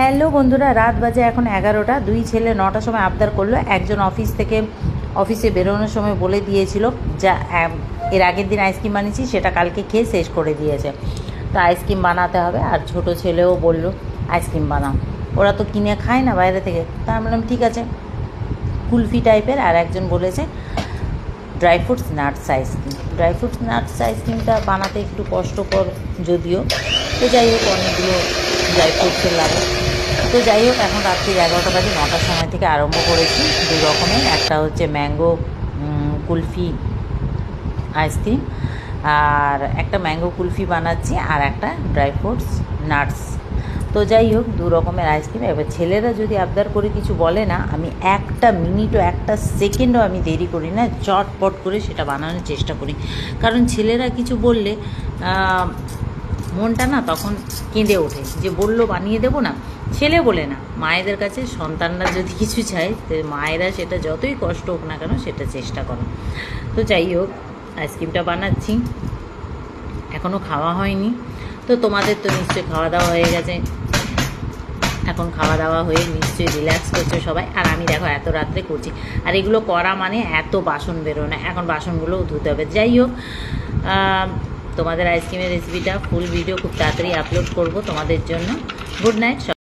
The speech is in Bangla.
হ্যালো বন্ধুরা, রাত বাজে এখন 11টা। দুই ছেলে 9টার সময় আবদার করলো। একজন অফিসে বেরোনোর সময় বলে দিয়েছিল যা এর আগের দিন আইসক্রিম বানিয়েছি সেটা কালকে খেয়ে শেষ করে দিয়েছে, তো আইসক্রিম বানাতে হবে। আর ছোট ছেলেও বলল আইসক্রিম বানাও, ওরা তো কিনে খায় না বাইরে থেকে। তা আমি বললাম ঠিক আছে, কুলফি টাইপের। আর একজন বলেছে ড্রাই ফ্রুটস নাটস আইসক্রিমটা বানাতে একটু কষ্টকর যদিও, তো যাই হোক অনেকগুলো ড্রাই ফ্রুটসের লাগে। তো যাই হোক এখন রাত্রি 11টা বাজে, 9টার সময় থেকে আরম্ভ করেছি দুই রকমের। একটা হচ্ছে ম্যাঙ্গো কুলফি আইসক্রিম, আর একটা ম্যাঙ্গো কুলফি বানাচ্ছি, আর একটা ড্রাই ফ্রুটস নাটস। তো যাই হোক দু রকমের আইসক্রিম। এবার ছেলেরা যদি আবদার করে কিছু বলে না, আমি একটা মিনিটও একটা সেকেন্ডও আমি দেরি করি না, চটপট করে সেটা বানানোর চেষ্টা করি। কারণ ছেলেরা কিছু বললে মনটা না তখন কেঁদে ওঠে, যে বললো বানিয়ে দেবো না। ছেলে বলে না, মায়েদের কাছে সন্তানরা যদি কিছু চায়, তো মায়েরা সেটা যতই কষ্ট হোক না কেন সেটা চেষ্টা করে। তো যাই হোক আইসক্রিমটা বানাচ্ছি, এখনও খাওয়া হয়নি। তো তোমাদের তো নিশ্চয়ই খাওয়া দাওয়া হয়ে গেছে, এখন খাওয়া দাওয়া হয়ে নিশ্চয়ই রিল্যাক্স করছে সবাই। আর আমি দেখো এত রাত্রে করছি, আর এগুলো করা মানে এত বাসন বেরো না, এখন বাসনগুলোও ধুতে হবে। যাই হোক তোমাদের আইসক্রিমের রেসিপিটা ফুল ভিডিও খুব তাড়াতাড়ি আপলোড করব তোমাদের জন্য। Good night.